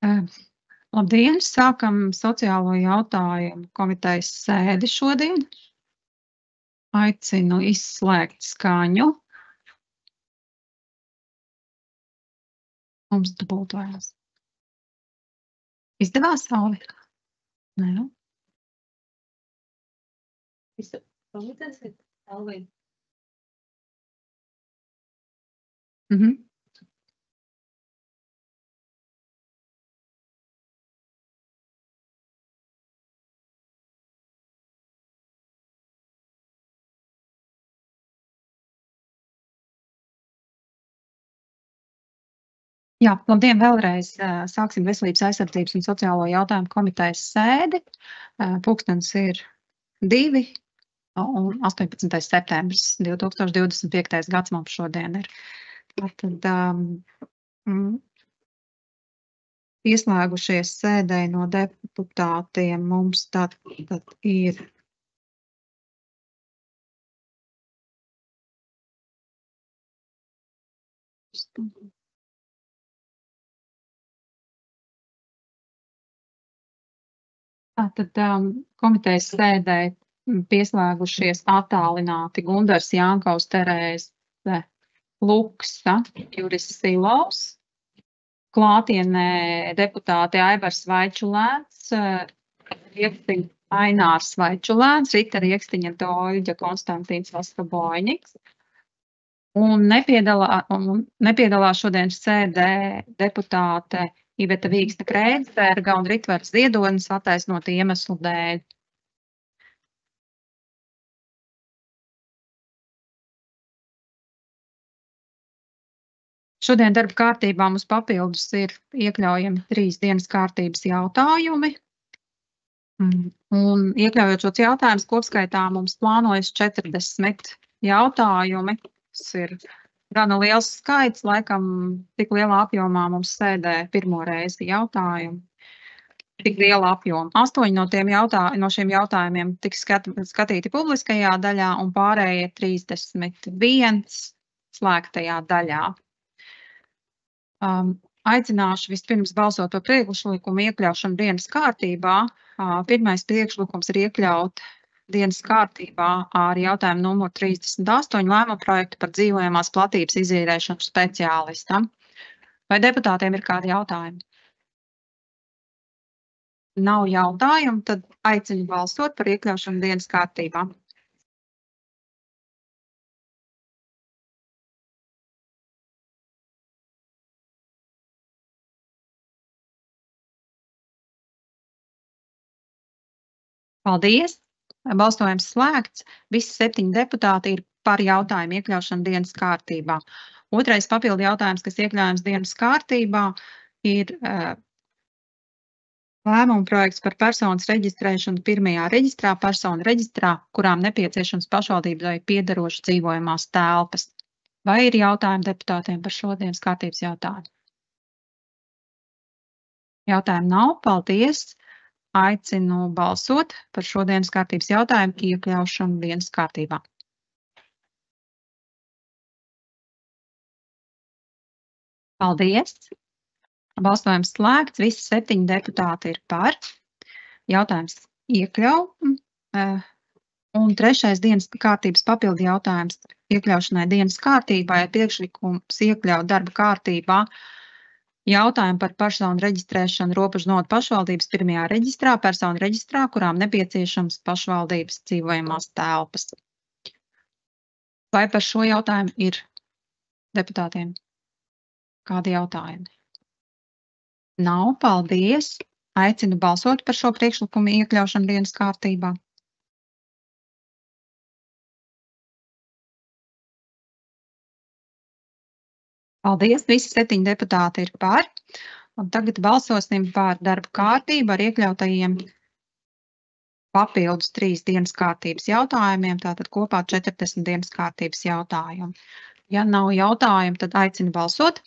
Labdien! Sākam sociālo jautājumu komitejas sēdi šodien. Aicinu izslēgt skaņu. Mums dubultojās. Izdevās, Alvi? Nē. Palīdzēsiet, Alvi? Jā, labdien vēlreiz. Sāksim Veselības aizsardzības un sociālo jautājumu komitejas sēdi. Pulkstens ir 2 un 18. septembris 2025. gads mums šodien ir. Tad ieslēgušies sēdē no deputātiem mums tad ir Tātad komitejas sēdē pieslēgušies attālināti Gundars Jankaus, Terēze Luksa, Juris Silovs, klātienē deputāti Aivars Vaičulēns, Ainārs Vaičulēns, Rita Riekstiņa Doļģa, Konstantīns Vaskaboņiks. Un nepiedalās šodienas sēdē deputāte Iveta Vīksne Krēsberga un Ritvars Ziedonis attaisnot iemeslu dēļ. Šodien darba kārtībā mums papildus ir iekļaujami 3 dienas kārtības jautājumi. Un iekļaujot šos jautājumus, kopskaitā mums plānojas 40 jautājumi. Tas ir gana liels skaits, laikam tik lielā apjomā mums sēdē pirmo reizi jautājumu. Tik liela apjoma. 8 no šiem jautājumiem tiks skatīti publiskajā daļā un pārējie 31 slēgtajā daļā. Aicināšu vispirms balsot par priekšlikumu iekļaušanu dienas kārtībā. Pirmais priekšlikums ir iekļaut dienas kārtībā ar jautājumu numuru 38 lēmuma projektu par dzīvojamās platības izīrēšanu speciālistam. Vai deputātiem ir kādi jautājumi? Nav jautājumu, tad aicinu balsot par iekļaušanu dienas kārtībā. Paldies! Balsojums slēgts. Visi 7 deputāti ir par jautājumu iekļaušanu dienas kārtībā. Otrais papildu jautājums, kas iekļaujams dienas kārtībā, ir lēmuma projekts par personas reģistrēšanu pirmajā reģistrā, personu reģistrā, kurām nepieciešams pašvaldībai piederošas dzīvojamās telpas. Vai ir jautājumi deputātiem par šodienas kārtības jautājumu? Jautājumu nav. Paldies! Aicinu balsot par šodienas kārtības jautājumu iekļaušanu dienas kārtībā. Paldies! Balsojums slēgts. Visi 7 deputāti ir par. Jautājums iekļauj. Un trešais dienas kārtības papildu jautājums iekļaušanai dienas kārtībā ir priekšlikums iekļaut darba kārtībā jautājumu par personu reģistrēšanu robežnotu pašvaldības pirmajā reģistrā, personu reģistrā, kurām nepieciešams pašvaldības dzīvojamās telpas. Vai par šo jautājumu ir deputātiem kādi jautājumi? Nav. Paldies! Aicinu balsot par šo priekšlikumu iekļaušanu dienas kārtībā. Paldies! Visi 7 deputāti ir par. Un tagad balsosim par darba kārtību ar iekļautajiem papildus 3 dienas kārtības jautājumiem, tātad kopā 40 dienas kārtības jautājumu. Ja nav jautājumu, tad aicinu balsot.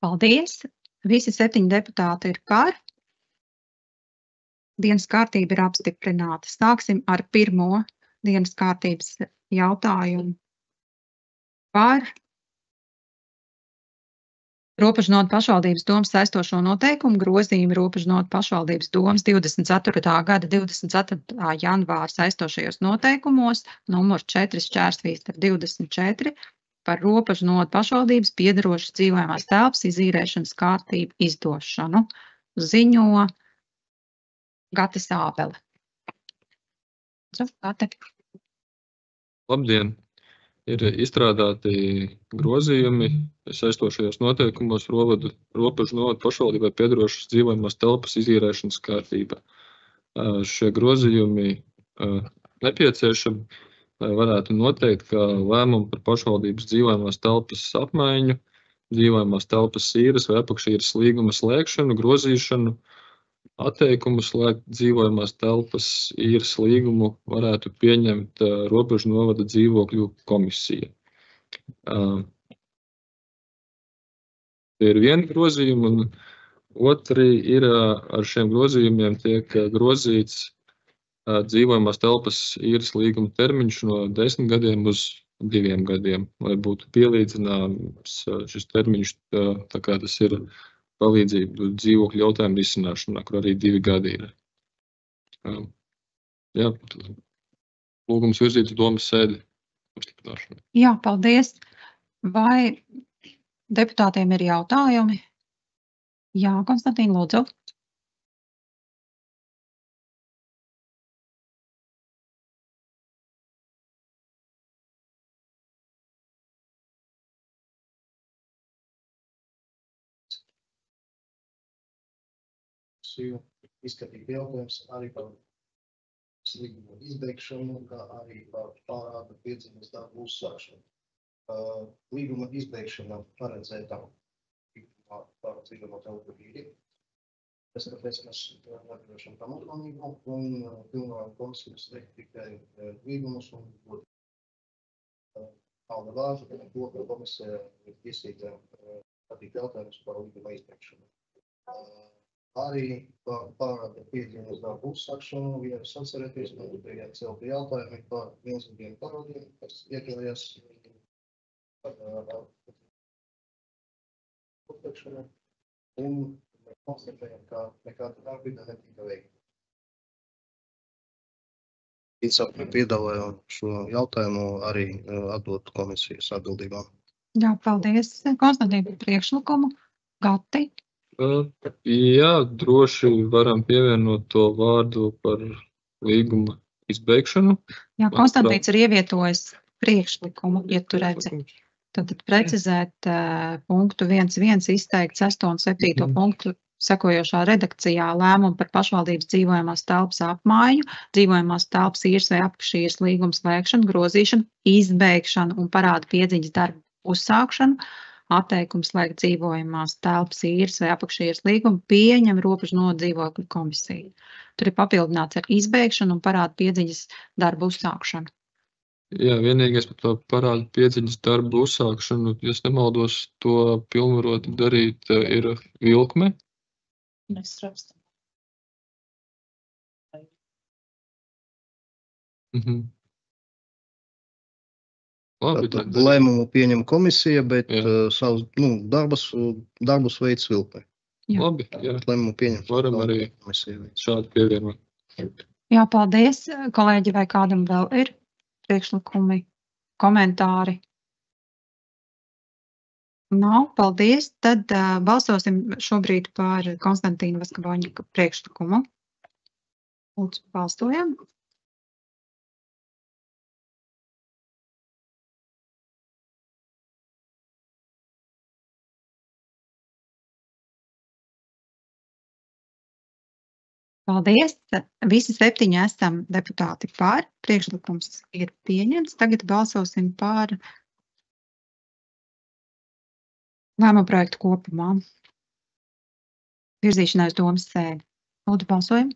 Paldies! Visi 7 deputāti ir par. Dienas kārtība ir apstiprināta. Sāksim ar pirmo dienas kārtības jautājumu par Robežnotu pašvaldības domas saistošo noteikumu grozījumu Robežnotu pašvaldības domas 24. gada 24. janvāra saistošajos noteikumos numur 4/24 par Robežnotu pašvaldības piederošas dzīvojamās telpas izīrēšanas kārtību izdošanu. Ziņo Gatis Ābele. Gati. Labdien! Ir izstrādāti grozījumi saistošajos noteikumos Robežnotu pašvaldībai piederošas dzīvojamās telpas izīrēšanas kārtība. Šie grozījumi nepieciešami, lai varētu noteikt, ka lēmumu par pašvaldības dzīvojamās telpas apmaiņu, dzīvojamās telpas īres vai apakšīres līguma slēgšanu, grozīšanu, atteikumu slēgt dzīvojamās telpas īres līgumu varētu pieņemt Robežu novada dzīvokļu komisija. Ir viena grozījuma, un otri ir ar šiem grozījumiem tiek grozīts dzīvojamās telpas īres līguma termiņš no 10 gadiem uz 2 gadiem, lai būtu pielīdzināms šis termiņš, tā kā tas ir palīdzību dzīvokļu jautājumu risināšanā, kur arī 2 gadi ir. Jā, lūgums virzīt uz domas sēdi apstiprināšanu. Jā, paldies. Vai deputātiem ir jautājumi? Jā, Konstantīna, lūdzu. Izskatīt jautājums arī par līguma izbeigšanu, kā arī par pārādu piedzīves darbu uzsākšanu. Līguma izbeigšana paredzēta par dzīvojamo telpu īri. Tāpēc mēs atgriežam pamatonību un pilnvaram komisijas veikt tikai līgumus un būtu Alda Vāža, ka komisija ir tiesīga skatīt jautājumus par līguma izbeigšanu. Arī par pārāda piedzīves darbu uzsākšanu, ja jūs atcerēties, man bija celti jautājumi par vienzīgiem parādiem, kas iekļaujas par uzsākšanu, un mēs konstatējam, ka nekāda darbība netika veikta. Īsāk piedāvājam šo jautājumu arī atdot komisijas atbildībām. Jā, paldies. Konstantīna priekšlikumu. Gati. Jā, droši varam pievienot to vārdu par līguma izbeigšanu. Jā, Konstantīns ir ievietojis priekšlikumu, ja tu redzi. Tad precizēt punktu 1.1, izteikt 6. un 7. punktu sekojošā redakcijā lēmumu par pašvaldības dzīvojamās telpas apmaiņu, dzīvojamās telpas īres vai apakšīres līguma slēgšanu, grozīšanu, izbeigšanu un parāda piedziņas darbu uzsākšanu, atteikums slēgt dzīvojamās telpas īres vai apakšīres līgumu pieņem Robežnotu dzīvokļu komisiju. Tur ir papildināts ar izbeigšanu un parāda piedziņas darbu uzsākšanu. Jā, vienīgais par to parāda piedziņas darbu uzsākšanu, ja es nemaldos, to pilnvaroti darīt ir Vilkme. Mēs rakstam. Labi, tad lēmumu pieņem komisija, bet savus darbus veids Vilkme. Labi, jā. Lēmumu pieņem. Varam arī šādi pievienot. Jā, paldies. Kolēģi, vai kādam vēl ir priekšlikumi, komentāri? Nav, paldies. Tad balsosim šobrīd par Konstantīna Vaskaboņika priekšlikumu. Lūdzu, balsojam. Paldies. Visi 7 esam deputāti par. Priekšlikums ir pieņemts. Tagad balsosim par lēmumu projektu kopumā. Virzīšanai uz domas sēdi. Lūdzu, balsojam.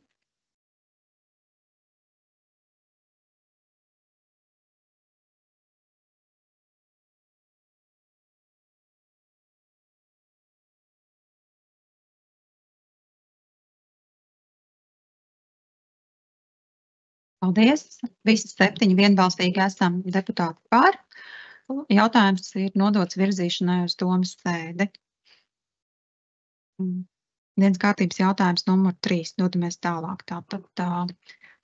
Paldies. Visi 7 vienbalsīgi esam deputāti par. Jautājums ir nodots virzīšanai uz domas sēdi. Dienas kārtības jautājums numur 3. Dodamies tālāk. Tātad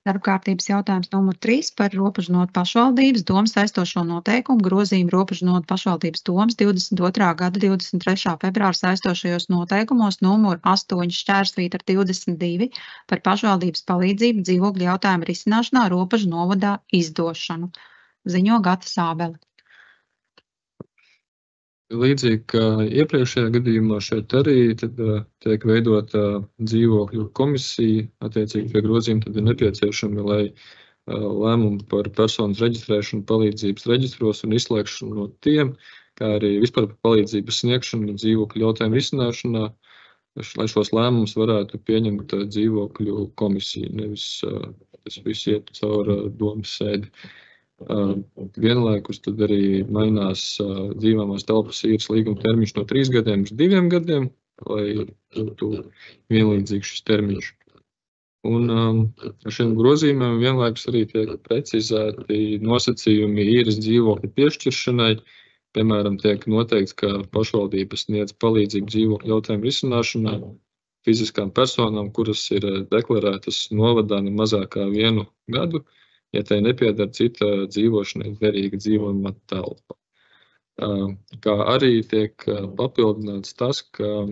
darba kārtības jautājums numur 3 par robežnotu pašvaldības domas saistošo noteikumu grozījumu robežnotu pašvaldības domas 22. gada 23. februāra saistošajos noteikumos numur 8/22 par pašvaldības palīdzību dzīvokļu jautājumu risināšanā robežu novadā izdošanu. Ziņo Gata Sābele. Līdzīgi kā iepriekšējā gadījumā šeit arī tiek veidota dzīvokļu komisija, attiecīgi pie grozījuma tad ir nepieciešami, lai lēmumu par personas reģistrēšanu palīdzības reģistros un izslēgšanu no tiem, kā arī vispār par palīdzības sniegšanu dzīvokļu jautājumu risināšanā, lai šos lēmumus varētu pieņemt dzīvokļu komisija, nevis tas viss iet caur domas sēdi. Vienlaikus tad arī mainās dzīvojamās telpas īres līguma termiņš no 3 gadiem uz 2 gadiem, lai būtu vienlīdzīgs šis termiņš. Un ar šiem grozījumiem vienlaikus arī tiek precizēti nosacījumi īres dzīvokļu piešķiršanai. Piemēram, tiek noteikts, ka pašvaldības sniedz palīdzību dzīvokļu jautājumu risināšanā fiziskām personām, kuras ir deklarētas novadā ne mazāk kā 1 gadu, ja tai nepieder cita dzīvošanai derīga dzīvojamā telpa. Kā arī tiek papildināts tas, ka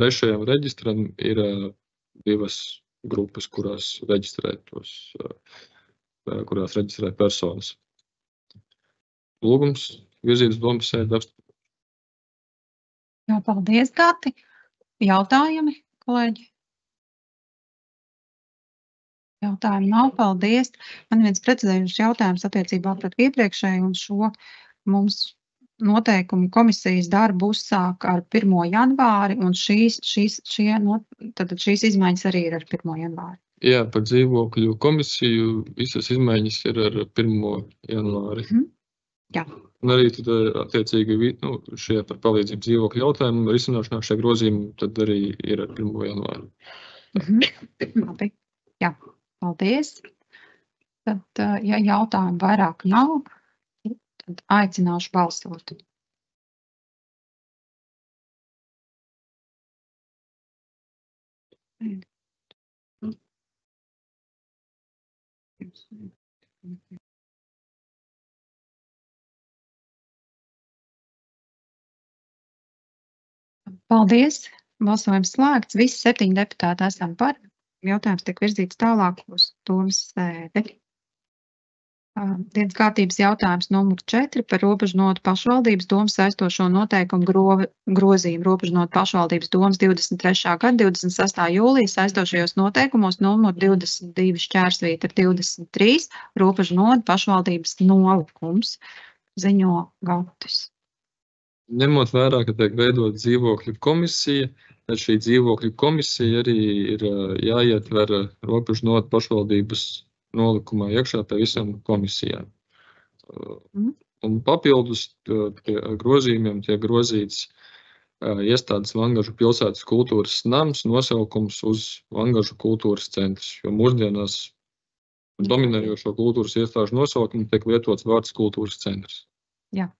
trešajam reģistram ir 2 grupas, kurās reģistrē personas. Lūgums virzīt uz domas sēdi apstiprināt. Jā, paldies, Gati. Jautājumi, kolēģi? Jautājumu nav, paldies. Man viens precizējušs jautājums attiecībā pret iepriekšēju un šo mums noteikumu komisijas darbu uzsāk ar 1. janvāri un šīs izmaiņas arī ir ar 1. janvāri. Jā, par dzīvokļu komisiju visas izmaiņas ir ar 1. janvāri. Jā. Un arī tad attiecīgi šie par palīdzību dzīvokļu jautājumu risināšanā šie grozījumi tad arī ir ar 1. janvāri. Labi. Jā. Paldies. Tad, ja jautājumu vairāk nav, tad aicināšu balsot. Paldies. Balsojums slēgts. Visi 7 deputāti esam par. Jautājums tiek virzīts tālāk uz domas sēdi. Dienas kārtības jautājums numur 4 par robežnotu pašvaldības domas saistošo noteikumu grozījumu robežnotu pašvaldības domas 23. gada 26. jūlija saistošajos noteikumos numur 22/23 robežnotu pašvaldības nolikums, ziņo Gatis. Ņemot vērā, ka tiek veidot dzīvokļu komisija, tad šī dzīvokļu komisija arī ir jāietver robežnotu pašvaldības nolikumā iekšā pie visām komisijām. Un papildus pie grozījumiem tiek grozīts iestādes Vangažu pilsētas kultūras nams nosaukums uz Vangažu kultūras centrs, jo mūsdienās dominējošo kultūras iestāžu nosaukumu tiek lietots vārds kultūras centrs. Jā.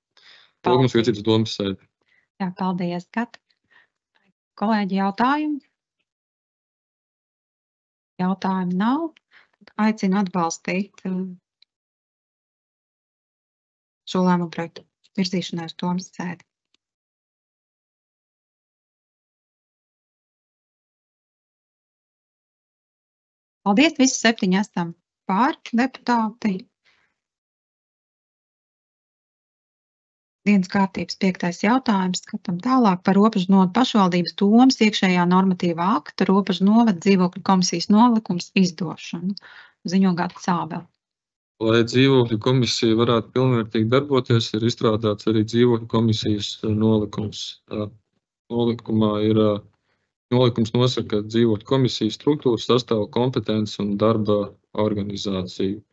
Lūgums virzīt uz domas sēdi. Jā, paldies, Kat. Kolēģi, jautājumi? Jautājumu nav. Aicinu atbalstīt šo lēmumu projektu virzīšanai uz domas sēdi. Paldies, visi 7 esam pār deputāti. Dienas kārtības 5. jautājums. Skatam tālāk par robežnotu pašvaldības domas iekšējā normatīvā akta robežu novada dzīvokļu komisijas nolikums izdošanu. Ziņo Gata Sābele. Lai dzīvokļu komisija varētu pilnvērtīgi darboties, ir izstrādāts arī dzīvokļu komisijas nolikums. Nolikums nosaka dzīvokļu komisijas struktūru, sastāvu, kompetences un darba organizāciju.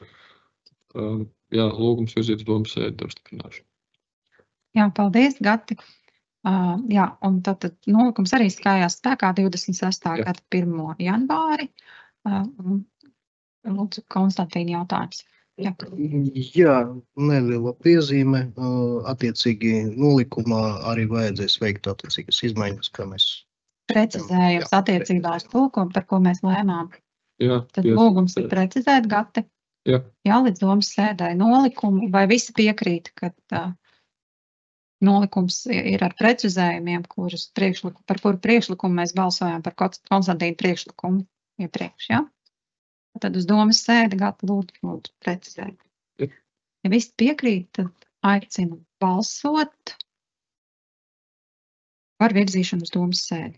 Jā, lūgums virzīt uz domas sēdi apstiprināšanu. Jā, paldies, Gati. Jā, un tad nolikums arī stājās spēkā 26. gada 1. janvāri. Lūdzu, Konstantīna jautājums. Jā. Jā, neliela piezīme. Attiecīgi nolikumā arī vajadzēs veikt attiecīgas izmaiņas, kā mēs. Precizējums attiecībā uz to, par ko mēs lēmām. Jā, Tad lūgums ir precizēt, Gati. Jā. Jā, līdz domas sēdai nolikumu, vai visi piekrīt, ka nolikums ir ar precizējumiem, par kuru priekšlikumu mēs balsojām par Konstantīnu priekšlikumu iepriekš, jā? Tad uz domas sēdi, Gati, lūdzu precizēt. Jā. Ja visi piekrīt, tad aicinu balsot par virzīšanu uz domas sēdi.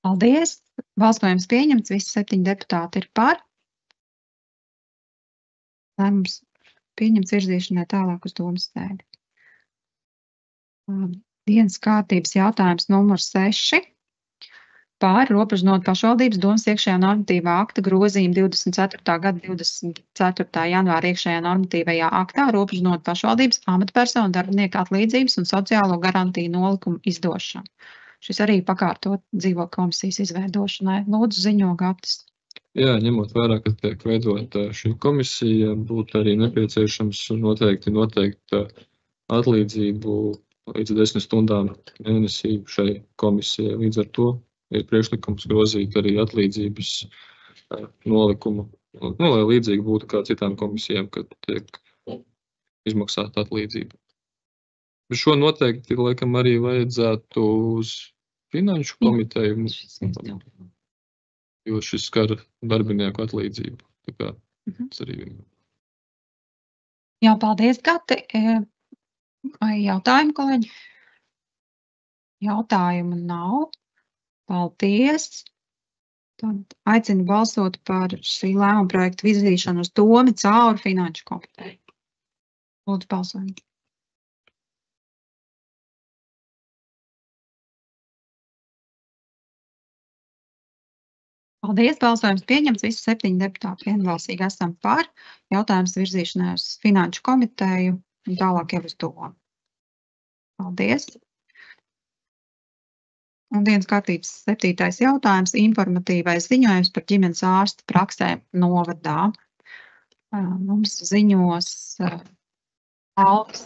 Paldies! Balsojums pieņemts, visi 7 deputāti ir par. Lēmums pieņemts virzīšanai tālāk uz domas sēdi. Dienas kārtības jautājums numur 6. Par robežnotu pašvaldības domas iekšējā normatīvā akta grozījumu 24. gada 24. janvāra iekšējā normatīvajā aktā robežnotu pašvaldības amatpersonu darbinieku atlīdzības un sociālo garantiju nolikumu izdošanu. Šis arī pakārtot dzīvo komisijas izveidošanai. Lūdzu, ziņo Gatis. Jā, ņemot vērā, ka tiek veidota šī komisija, būtu arī nepieciešams noteikti atlīdzību līdz 10 stundām mēnesī šai komisijai. Līdz ar to ir priekšlikums grozīt arī atlīdzības nolikumu, lai līdzīgi būtu kā citām komisijām, kad tiek izmaksāta atlīdzība. Bet šo noteikti, laikam, arī vajadzētu uz finanšu komiteju, jo šis skar darbinieku atlīdzību. Tā kā tas arī. Jā, paldies, Gati. Vai jautājumu, kolēģi? Jautājumu nav. Paldies. Tad aicinu balsot par šī lēmuma projekta virzīšanu uz domu caur finanšu komiteju. Lūdzu, balsojam. Paldies, balsojums pieņemts, visi 7 deputāti vienbalsīgi esam par. Jautājums virzīšanai uz finanšu komiteju un tālāk jau uz domu. Paldies. Un dienas kārtības 7. jautājums, informatīvais ziņojums par ģimenes ārsta praksēm novadā. Mums ziņos Alvis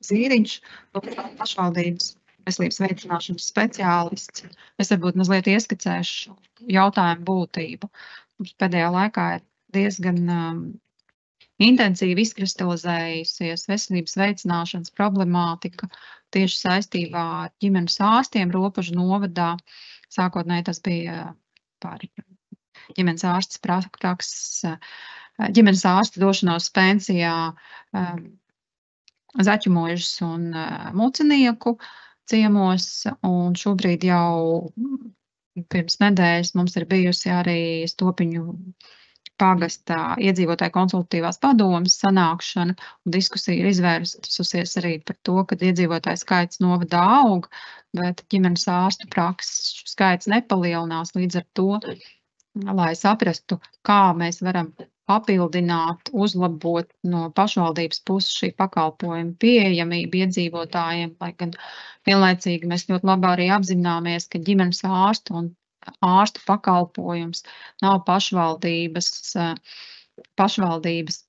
Zīriņš, pašvaldības veselības veicināšanas speciālists. Es varbūt mazliet ieskicēšu jautājumu būtību. Mums pēdējā laikā ir diezgan intensīvi izkristalizējusies veselības veicināšanas problemātika tieši saistībā ar ģimenes ārstiem robežu novadā. Sākotnēji tas bija par ģimenes ārsts prakses, ģimenes ārsta došanos pensijā Zaķumožas un Mucinieku ciemos, un šobrīd jau pirms nedēļas mums ir bijusi arī Stopiņu pagasta iedzīvotāju konsultatīvās padomes sanākšana, un diskusija ir izvērsusies arī par to, ka iedzīvotāju skaits novadā aug, bet ģimenes ārstu prakses skaits nepalielinās. Līdz ar to, lai saprastu, kā mēs varam papildināt, uzlabot no pašvaldības puses šī pakalpojuma pieejamību iedzīvotājiem, lai gan vienlaicīgi mēs ļoti labi arī apzināmies, ka ģimenes ārstu un ārstu pakalpojums nav pašvaldības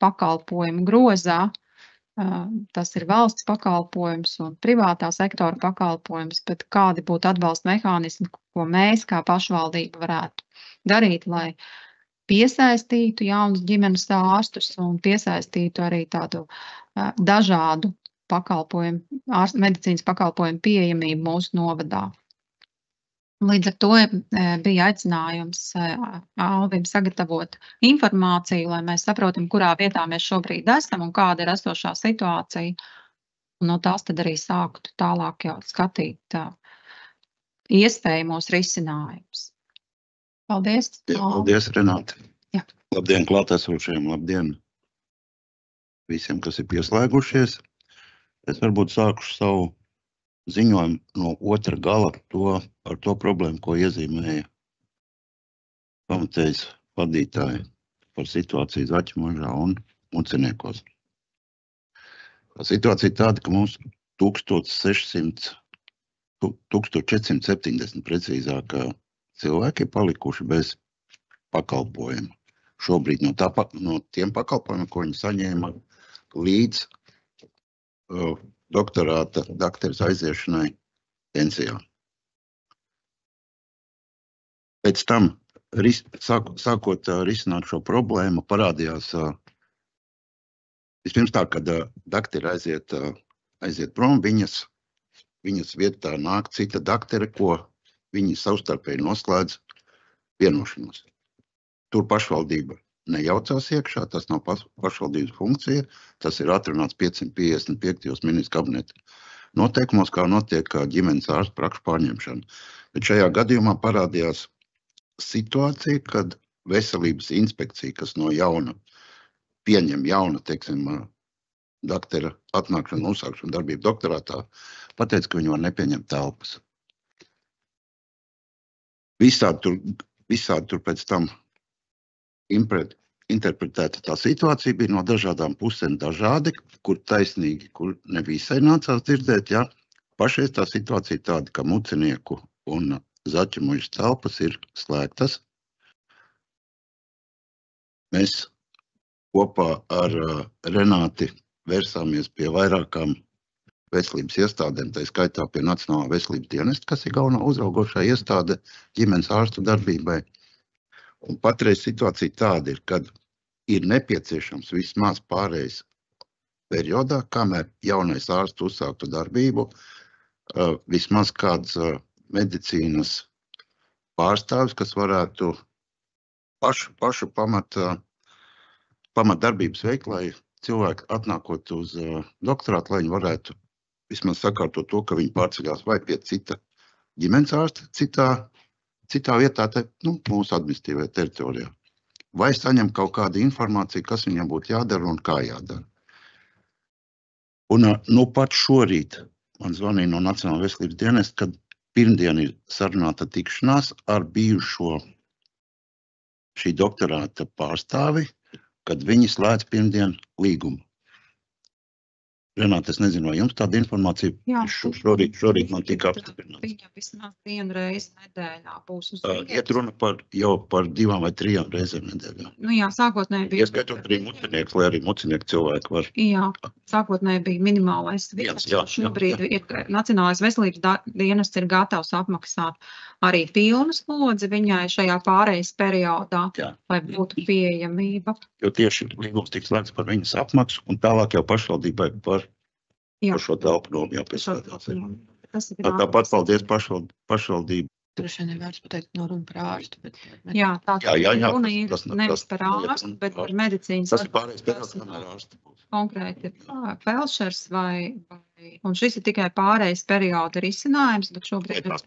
pakalpojumu grozā. Tas ir valsts pakalpojums un privātā sektora pakalpojums, bet kādi būtu atbalsta mehānismi, ko mēs kā pašvaldība varētu darīt, lai piesaistītu jaunus ģimenes ārstus un piesaistītu arī tādu dažādu pakalpojumu, medicīnas pakalpojumu pieejamību mūsu novadā. Līdz ar to bija aicinājums Alvim sagatavot informāciju, lai mēs saprotam, kurā vietā mēs šobrīd esam un kāda ir esošā situācija. Un no tās tad arī sāktu tālāk jau skatīt iespējamos risinājumus. Paldies. Jā, paldies, Renāte. Jā. Labdien klātesošiem, labdien visiem, kas ir pieslēgušies. Es varbūt sākušu savu ziņojumu no otra gala par to problēmu, ko iezīmēja komitejas vadītāji par situāciju Zaķumožā un Muciniekos. Situācija tāda, ka mums 1600 1470 precīzāk cilvēki ir palikuši bez pakalpojuma. Šobrīd no tiem pakalpojumiem, ko viņi saņēma līdz doktoras aiziešanai pensijā. Pēc tam, sākot risināt šo problēmu, parādījās vispirms tā, kad doktori aiziet prom, viņas vietā nāk cita doktora, ko viņi savstarpēji noslēdz vienošanos. Tur pašvaldība nejaucās iekšā, tas nav pašvaldības funkcija, tas ir atrunāts 555. ministra kabineta noteikumos, kā notiek ģimenes ārsta prakšu pārņemšana. Bet šajā gadījumā parādījās situācija, kad veselības inspekcija, kas no jauna pieņem jauna, teiksim, doktora atnākšanu, uzsākšanu darbību doktorātā, pateica, ka viņi var nepieņemt telpas. Visādi tur pēc tam interpretēta tā situācija bija no dažādām pusēm dažādi, kur taisnīgi, kur nevisai nācās dzirdēt, ja. Pašreiz tā situācija ir tāda, ka Mucinieku un Zaķemuļas telpas ir slēgtas. Mēs kopā ar Renāti vērsāmies pie vairākām veselības iestādēm, tā skaitā pie Nacionālā veselības dienesta, kas ir galvenā uzraugošā iestāde ģimenes ārstu darbībai. Un patreiz situācija tāda ir, kad ir nepieciešams vismaz pārējais periodā, kamēr jaunais ārsts uzsāktu darbību, vismaz kāds medicīnas pārstāvis, kas varētu pašu pamatdarbības veikt, lai cilvēki atnākot uz doktorātu, lai viņi varētu vismaz sakārtot to, ka viņi pārceļās vai pie cita ģimenes ārsta, citā vietā, mūsu administratīvajā teritorijā. Vai saņem kaut kādu informāciju, kas viņam būtu jādara un kā jādara. Un pat šorīt man zvanīja no Nacionālā veselības dienesta, kad pirmdien ir sarunāta tikšanās ar bijušo šī doktorāta pārstāvi, kad viņi slēdz pirmdien līgumu. Renāte, es nezinu, vai jums tāda informācija? Jā. Šorīt man tika apstiprināts. Viņa vismaz vienu reizi nedēļā būs uz Iet runa jau par 2 vai 3 reizēm nedēļā. Jā, sākotnēji bija. Ieskaitot arī mucinieks, lai arī mucinieku cilvēki var. Jā, sākotnēji bija minimālais viens. Šobrīd ir Nacionālais veselības dienests ir gatavs apmaksāt arī pilnu slodzi viņai šajā pārejas periodā, lai būtu pieejamība. Jo tieši līgums tiks slēgts par viņas apmaksu un tālāk jau pašvaldībai par šo telpu nomu jau piesādās. Tāpat paldies pašvaldību. Droši vien ir vērts pateikt, no runa par ārstu, bet... Jā, runa ir tas nevis par ārstu, bet par medicīnas. Tas ir pārējais periods, kamēr ārsti būs. Konkrēti felšers un šis ir tikai pārējais perioda risinājums, bet šobrīd... Tās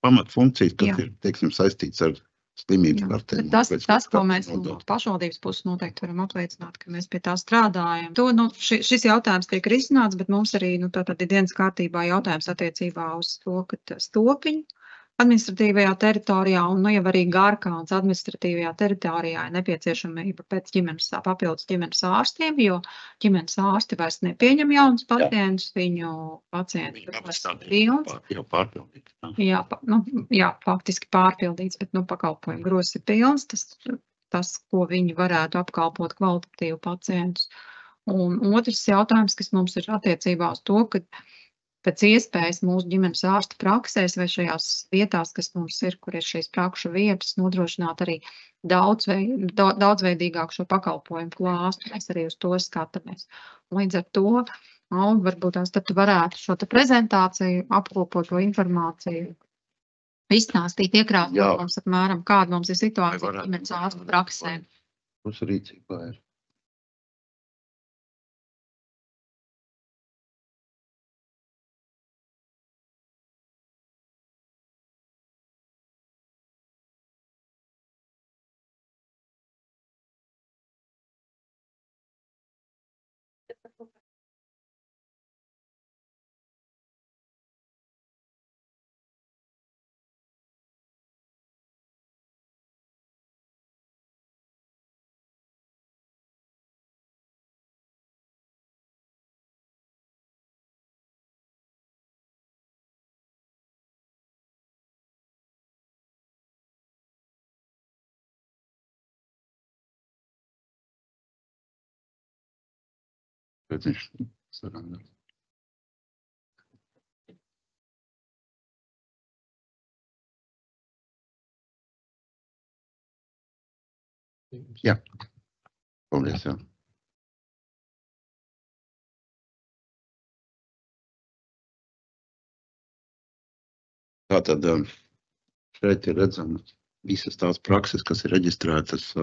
pamatfunkcijas, kas ir, teiksim, saistīts ar slimības kartēm. Tas, ko mēs no pašvaldības puses noteikti varam apliecināt, ka mēs pie tā strādājam. Šis jautājums tiek risināts, bet mums arī tātad ir dienas kārtībā jautājums attiecībā uz to, ka Stopiņu administratīvajā teritorijā un jau arī Garkāns administratīvajā teritorijā ir nepieciešamība pēc papildus ģimenes ārstiem, jo ģimenes ārsti vairs nepieņem jaunus pacientus, viņu pacienti pilns. Jau pārpildīts. Jā, faktiski pārpildīts, bet pakalpojumu grozs ir pilns, tas, ko viņi varētu apkalpot kvalitatīvu pacientus. Un otrs jautājums, kas mums ir attiecībā uz to, ka pēc iespējas mūsu ģimenes ārsta praksēs vai šajās vietās, kas mums ir, kur ir šīs prakšu vietas, nodrošināt arī daudzveidīgāk šo pakalpojumu klāstu. Mēs arī uz to skatāmies. Līdz ar to, varbūt tad varētu šo prezentāciju, apkopot to informāciju, izstāstīt, iekrāsot mums apmēram, kāda mums ir situācija ģimenes ārsta praksēm. Mums rīcībā ir. Bet viņš sarunā. Jā. Paldies, jā. Tātad šeit ir redzama visas tās prakses, kas ir reģistrētas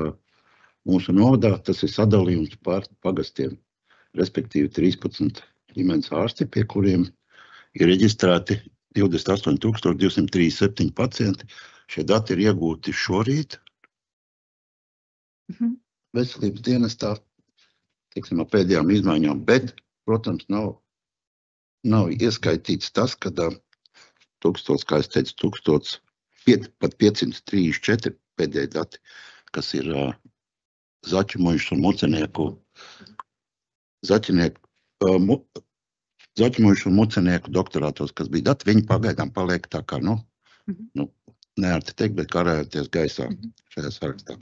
mūsu novadā. Tas ir sadalījums par pagastiem, respektīvi 13 ģimenes ārsti, pie kuriem ir reģistrēti 28,237 pacienti. Šie dati ir iegūti šorīt veselības dienestā, teiksim, ar pēdējām izmaiņām, bet, protams, nav ieskaitīts tas, kad kā es teicu, pat 534 pēdējie dati, kas ir Zaķimojušu un Mucenieku doktorātos, kas bija dati, viņi pagaidām paliek tā kā, neērti teikt, bet karājoties gaisā šajā sarakstā.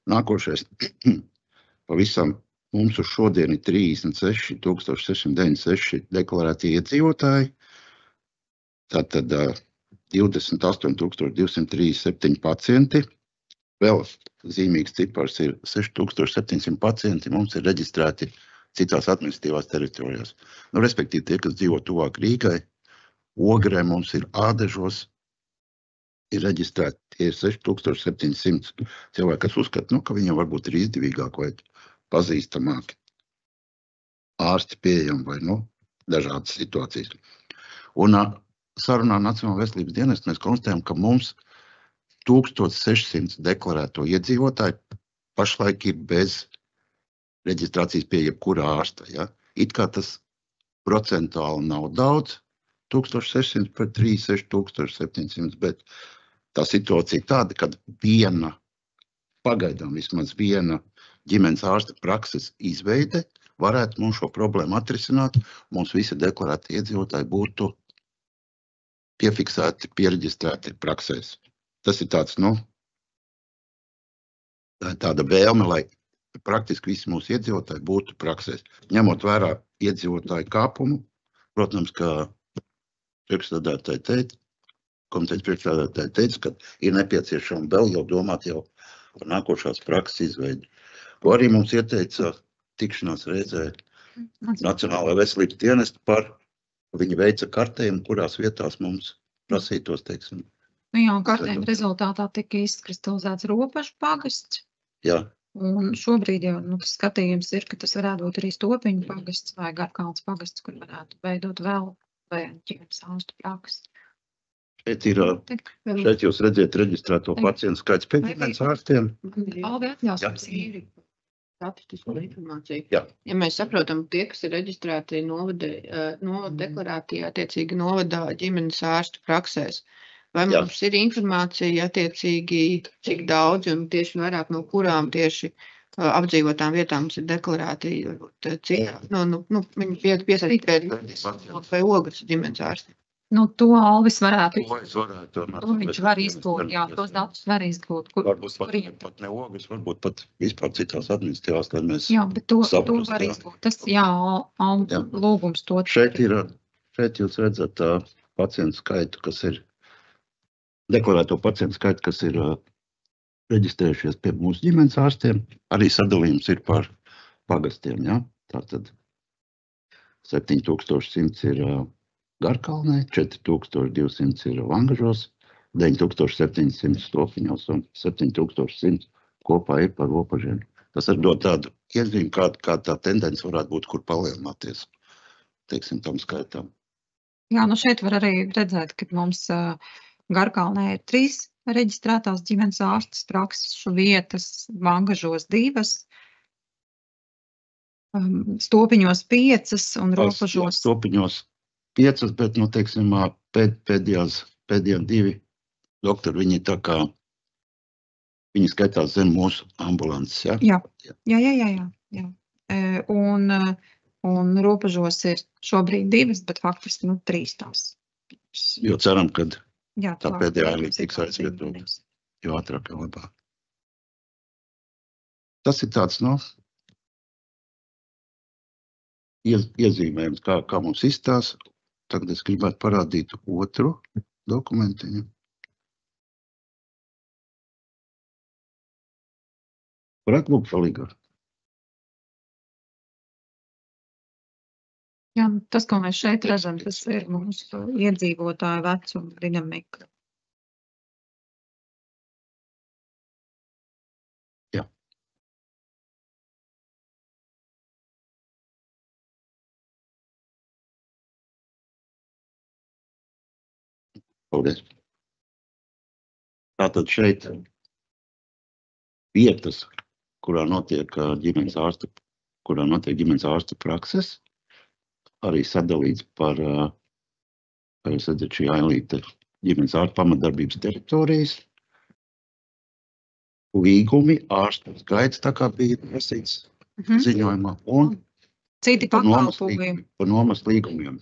Nākošais, pavisam mums uz šodien ir 36,696 deklarēti iedzīvotāji, tātad 28,237 pacienti. Vēl zīmīgs cipars ir 6,700 pacienti mums ir reģistrēti citās administratīvās teritorijās. Respektīvi tie, kas dzīvo tuvāk Rīgai, Ogrē mums ir Ādežos, ir reģistrēti tie 6,700 cilvēki, kas uzskata, ka viņiem varbūt ir izdevīgāk vai pazīstamāki ārsti pieejami vai dažādas situācijas. Un sarunā Nacionālā veselības dienesta mēs konstatējam, ka mums 1600 deklarēto iedzīvotāju pašlaik ir bez reģistrācijas pie jebkura ārsta. Ja? It kā tas procentuāli nav daudz, 1600 par 36,700, bet tā situācija ir tāda, kad pagaidām vismaz viena ģimenes ārsta prakses izveide varētu mums šo problēmu atrisināt, mums visi deklarēti iedzīvotāji būtu piefiksēti, piereģistrēti praksēs. Tas ir tāds, tāda vēlme, lai praktiski visi mūsu iedzīvotāji būtu praksēs. Ņemot vērā iedzīvotāju kāpumu, protams, ka komitejas priekšsēdētāji teica, ka ir nepieciešama vēl jau domāt jau par nākošās prakses izveidi. Ko arī mums ieteica tikšanās reizē Nacionālajā veselības dienesta par viņa veica kartējumu, kurās vietās mums prasītos, teiksim. Jā, un kartējuma rezultātā tika izkristalizēts Ropažu pagasts. Jā. Un šobrīd jau tas skatījums ir, ka tas varētu būt arī Stopiņu pagasts vai Garkalns pagasts, kur varētu veidot vēl ģimenes ārstu praksi. Šeit jūs redzēt reģistrēto pacientu skaits pie ģimenes ārstiem. Alvi atļausim īri statistisko informāciju. Jā. Ja mēs saprotam, tie, kas ir reģistrēti deklarēti attiecīgi novadā ģimenes ārstu praksēs, vai mums ir informācija attiecīgi, cik daudz un tieši vairāk no kurām tieši apdzīvotām vietām mums ir deklarēti, cik, viņi piesaistīt vai ogas ģimenes ārsti? To Alvis varētu izgūt. To viņš var izgūt, jā, tos datus var izgūt. Varbūt pat ne ogas, varbūt pat vispār citās administratīvās, lai mēs jā, bet to var izgūt. Tas, lūgums to. Šeit jūs redzat pacientu skaitu, kas ir, deklarēto pacientu skaitu, kas ir reģistrējušies pie mūsu ģimenes ārstiem. Arī sadalījums ir par pagastiem, jā. Tātad 7100 ir Garkalnē, 4200 ir Vangažos, 9700 Stopiņos un 7100 kopā ir par Ropažiem. Tas arī dod tādu iezīmi, kā tā tendence varētu būt, kur palielināties, teiksim, tam skaitam. Jā, šeit var arī redzēt, ka mums Garkalnē ir 3 reģistrētās ģimenes ārstes prakses vietas, Vangažos 2, Stopiņos 5 un Ropažos. Stopiņos 5, bet, teiksim, pēdējie 2 doktori, viņi tā kā, viņi skaitās zem mūsu ambulances, ja? Jā. Un Ropažos ir šobrīd 2, bet faktiski 3 tās. Jo ceram, ka tā pēdējā arī tiks aizvietot, jo ātrāk jau labāk. Tas ir tāds, iezīmējums, kā mums izstās. Tagad es gribētu parādīt otru dokumentiņu. Varētu lūgt vēl, Igor? Jā, tas, ko mēs šeit redzam, tas ir mūsu iedzīvotāju vecuma dinamika. Jā. Paldies. Tātad šeit vietas, kurā notiek ģimenes ārsta prakses, arī sadalīts par, kā jūs redzat, šī ailīte ģimenes ārsta pamatdarbības teritorijas, līgumi, ārstu skaits, tā kā bija prasīts ziņojumā, un Citi par pakalpojumi. nomas līgumiem,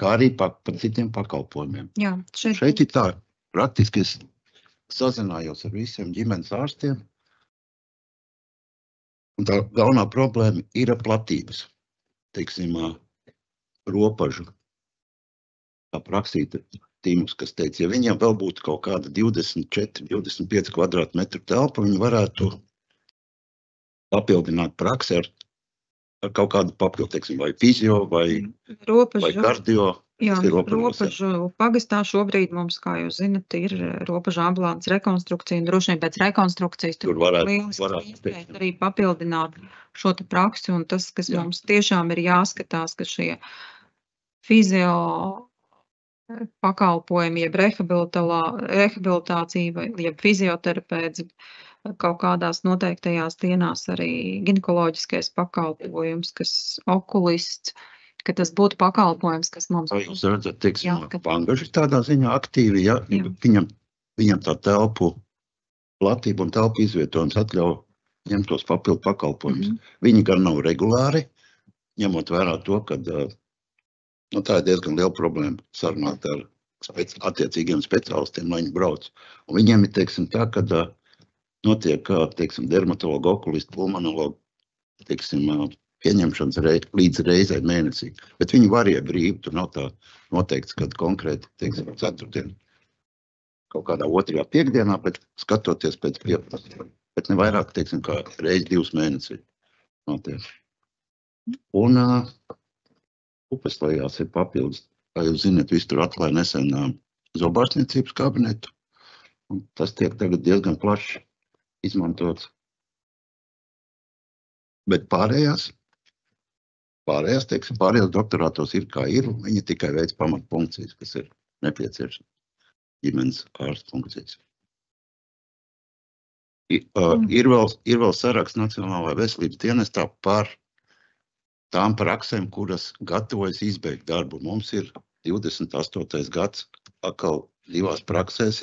kā arī par citiem pakalpojumiem. Jā, Šeit ir tā, praktiski es sazinājos ar visiem ģimenes ārstiem, un tā galvenā problēma ir platības, teiksim, ropažu. Tā praksīta tīmus, kas teica, ja viņiem vēl būtu kaut kāda 24, 25 kvadrātmetru telpa, viņi varētu papildināt praksi ar kaut kādu papildu, teiksim, vai fizio, vai kardio. Jā, ropažu pagastā šobrīd mums, kā jūs zinat, ir ropažu ambulants rekonstrukcija, un droši vien pēc rekonstrukcijas Tur varētu iespēja arī papildināt šo te praksi, un tas, kas mums tiešām ir jāskatās, ka šie fizio pakalpojumi, jeb rehabilitācija, vai jeb fizioterapeits, kaut kādās noteiktajās dienās arī ginekoloģiskais pakalpojums, kas okulists, ka tas būtu pakalpojums, kas mums... Jūs redzat, teiksim, Bangaži tādā ziņā aktīvi, ja viņam tā telpu platība un telpu izvietojums atļauj ņemt tos papildu pakalpojumus. Viņi gan nav regulāri, ņemot vērā to, ka tā ir diezgan liela problēma sarunāt ar attiecīgiem speciālistiem, lai viņi brauc. Un viņiem ir, teiksim, tā, kad notiek, teiksim, dermatologa, okulista, pulmonologa, teiksim, pieņemšanas līdz reizē mēnesī. Bet viņi varie brīvi, tur nav tā noteikts, kad konkrēti, teiksim, ceturtdien, kaut kādā otrajā piekdienā, bet skatoties pēc 15, bet ne vairāk, teiksim, kā reizi 2 mēnesī notiek. Un Upeslējās ir papildus, kā jūs zināt, visu tur atklāja nesen zobārstniecības kabinetu, un tas tiek tagad diezgan plaši izmantots. Bet pārējās, teiksim, pārējās doktorātos ir kā ir, un viņi tikai veic pamatfunkcijas, kas ir nepieciešams ģimenes ārsta funkcijas. Ir vēl saraksts Nacionālajā veselības dienestā par tām praksēm, kuras gatavojas izbeigt darbu. Mums ir 28. gads, atkal 2 praksēs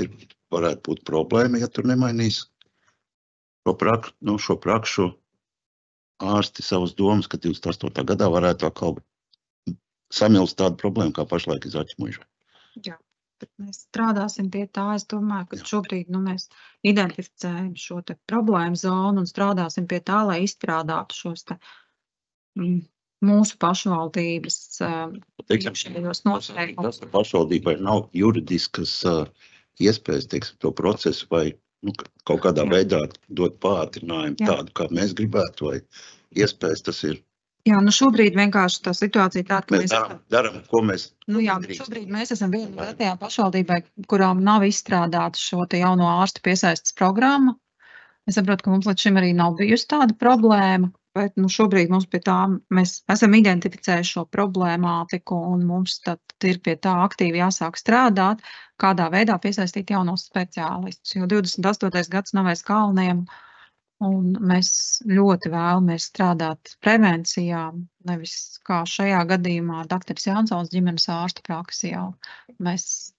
varētu būt problēma, ja tur nemainīs šo prakšu ārsti savas domas, ka 28. gadā varētu atkal samilst tādu problēmu, kā pašlaik ir Zaķmuiža. Jā, bet mēs strādāsim pie tā. Es domāju, ka šobrīd mēs identificējam šo te problēmu zonu un strādāsim pie tā, lai izstrādātu šos te mūsu pašvaldības iekšējos noteikumus. Pašvaldībai nav juridiskas iespējas, teiksim, to procesu vai kaut kādā veidā dot pātrinājumu tādu, kā mēs gribētu, vai iespējas tas ir. Jā, šobrīd vienkārši tā situācija tāda, ka mēs daram, ko mēs šobrīd mēs esam viena no retajām pašvaldībai, kurām nav izstrādāta šo te jauno ārstu piesaistes programmu. Es saprotu, ka mums līdz šim arī nav bijusi tāda problēma, bet šobrīd mums pie tā, mēs esam identificējuši šo problemātiku un mums tad ir pie tā aktīvi jāsāk strādāt, kādā veidā piesaistīt jaunos speciālistus, jo 28. gads nav aiz kalniem un mēs ļoti vēlamies strādāt prevencijā, nevis kā šajā gadījumā Dr. Jansons ģimenes ārsta praksijā. Mēs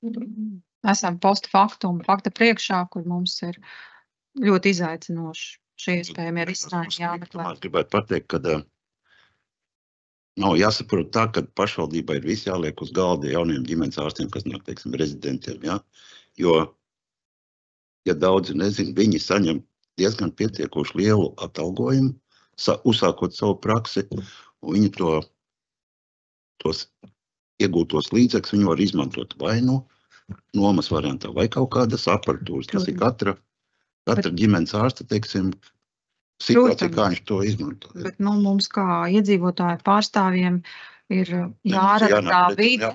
esam post faktu un fakta priekšā, kur mums ir ļoti izaicinoši. Šie iespējami ir izcinājumi jāmeklē. Es gribētu pateikt, ka nav jāsaprot tā, ka pašvaldībai ir viss jāliek uz galda jauniem ģimenes ārstiem, kas nav, teiksim, rezidentiem, ja? Jo, ja daudzi nezin, viņi saņem diezgan pietiekoši lielu atalgojumu, uzsākot savu praksi, un viņi to tos iegūtos līdzekļus viņi var izmantot vai nomas variantā, vai kaut kādas aparatūras. Tas ir katra ģimenes ārsta, teiksim, situācija, kā viņš to izmanto. Bet mums kā iedzīvotāju pārstāvjiem ir jārada tā vide,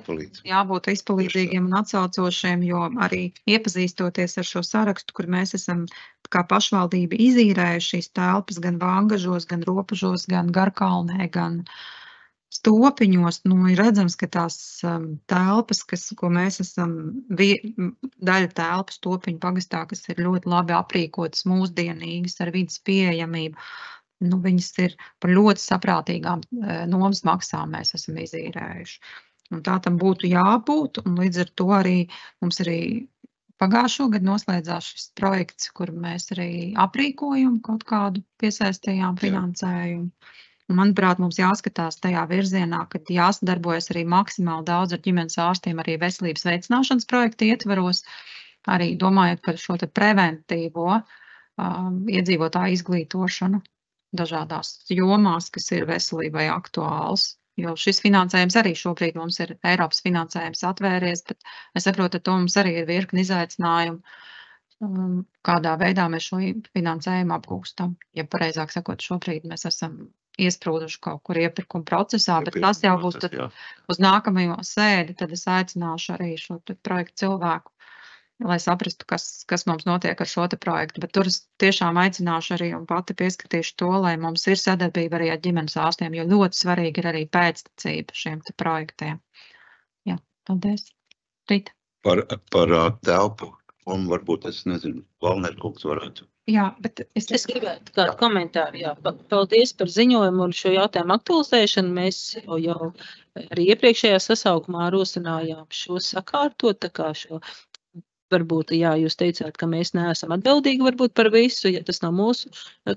jābūt izpalīdzīgiem un atsaucošiem, jo arī iepazīstoties ar šo sarakstu, kur mēs esam kā pašvaldība izīrējuši šīs telpas gan Vangažos, gan Ropažos, gan Garkalnē, gan Stopiņos, ir redzams, ka tās telpas, ko mēs esam, daļa telpas Stopiņu pagastā, kas ir ļoti labi aprīkotas, mūsdienīgas ar vidas pieejamību, viņas ir par ļoti saprātīgām nomas maksām mēs esam izīrējuši. Un tā tam būtu jābūt, un līdz ar to arī mums arī pagājušo gadu noslēdzās šis projekts, kur mēs arī aprīkojam kaut kādu piesaistījām finansējumu. Un, manuprāt, mums jāskatās tajā virzienā, kad jāsadarbojas arī maksimāli daudz ar ģimenes ārstiem arī veselības veicināšanas projektu ietvaros, arī domājot par šo te preventīvo iedzīvotāju izglītošanu dažādās jomās, kas ir veselībai aktuāls. Jo šis finansējums arī šobrīd mums ir Eiropas finansējums atvēries, bet es saprotu, ka to mums arī ir virkni izaicinājumu, kādā veidā mēs šo finansējumu apgūstam. Ja pareizāk sakot, šobrīd mēs esam iesprūduši kaut kur iepirkuma procesā, bet tas jau būs tad uz nākamajo sēdi, tad es aicināšu arī šo projektu cilvēku, lai saprastu, kas mums notiek ar šo te projektu. Bet tur es tiešām aicināšu arī un pati pieskatīšu to, lai mums ir sadarbība arī ar ģimenes ārstiem, jo ļoti svarīgi ir arī pēctecība šiem te projektiem. Jā, paldies. Rita. Par telpu, un varbūt es nezinu, Valner kungs varētu. Jā, bet es gribētu kādu komentāru. Jā, paldies par ziņojumu un šo jautājumu aktualizēšanu. Mēs jau arī iepriekšējā sasaukumā rosinājām šo sakārtot, tā kā šo. Varbūt, jā, jūs teicāt, ka mēs neesam atbildīgi varbūt par visu, ja tas nav mūsu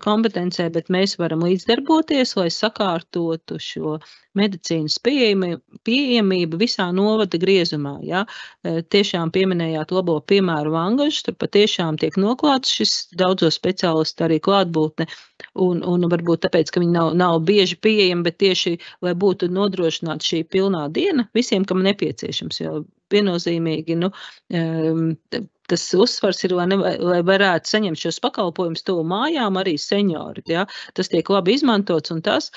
kompetencē, bet mēs varam līdzdarboties, lai sakārtotu šo medicīnas pieejamību visā novada griezumā. Ja? Tiešām pieminējāt labo piemēru Vangažu, tur patiešām tiek noklāts šis daudzo speciālistu arī klātbūtne, un varbūt tāpēc, ka viņi nav bieži pieejami, bet tieši, lai būtu nodrošināta šī pilnā diena visiem, kam nepieciešams, jo viennozīmīgi, tas uzsvars ir, lai varētu saņemt šos pakalpojumus tuvu mājām arī seniori. Ja? Tas tiek labi izmantots un tas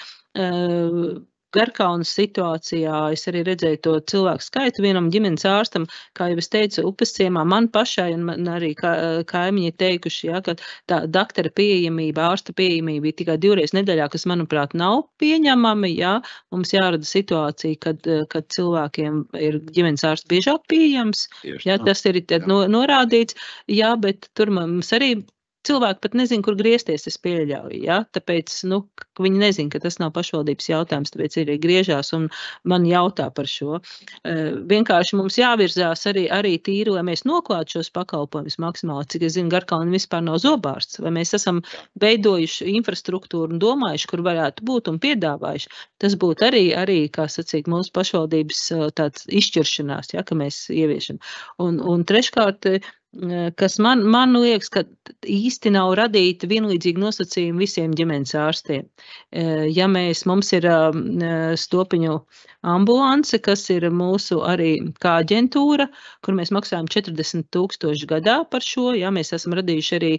Garkalnas situācijā es arī redzēju to cilvēku skaitu vienam ģimenes ārstam, kā jau es teicu, upes ciemā man pašai un man arī kaimiņi teikuši, ja, ka tā daktara pieejamība, ārsta pieejamība ir tikai 2 reizes nedēļā, kas, manuprāt, nav pieņemami, ja. Mums jārada situācija, kad cilvēkiem ir ģimenes ārsts biežāk pieejams, ja, tas ir norādīts, ja, bet tur mums arī cilvēki pat nezin, kur griezties, es pieļauju, ja? Tāpēc, viņi nezin, ka tas nav pašvaldības jautājums, tāpēc arī griežās un man jautā par šo. Vienkārši mums jāvirzās arī tīri, lai mēs noklātu šos pakalpojumus maksimāli, cik es zinu, Garkalna vispār nav zobārsts, vai mēs esam veidojuši infrastruktūru un domājuši, kur varētu būt un piedāvājuši. Tas būtu arī, kā sacīt, mūsu pašvaldības tāds izšķiršanās, ja, ka mēs ieviešam. Un treškārt, kas man liekas, ka īsti nav radīti vienlīdzīgi nosacījumi visiem ģimenes ārstiem. Ja mums ir Stopiņu ambulance, kas ir mūsu arī kā aģentūra, kur mēs maksājam 40 000 gadā par šo, ja mēs esam radījuši arī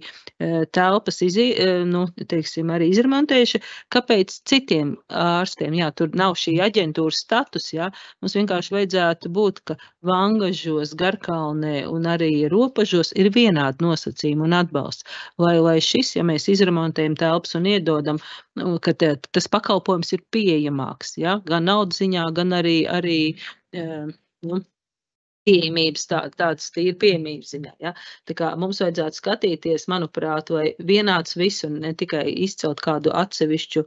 telpas, arī izremontējuši, kāpēc citiem ārstiem, jā, tur nav šī aģentūras status, jā, mums vienkārši vajadzētu būt, ka Vangažos, Garkalnē un arī Ropažos ir vienādi nosacījumi un atbalsts, lai šis, ja mēs izremontējam telpas un iedodam, ka tas pakalpojums ir pieejamāks, ja, gan naudas ziņā, gan arī pieejamības, tādas tīri pieejamības ziņā. Ja? Tā kā mums vajadzētu skatīties, manuprāt, lai vienāds visu un ne tikai izcelt kādu atsevišķu,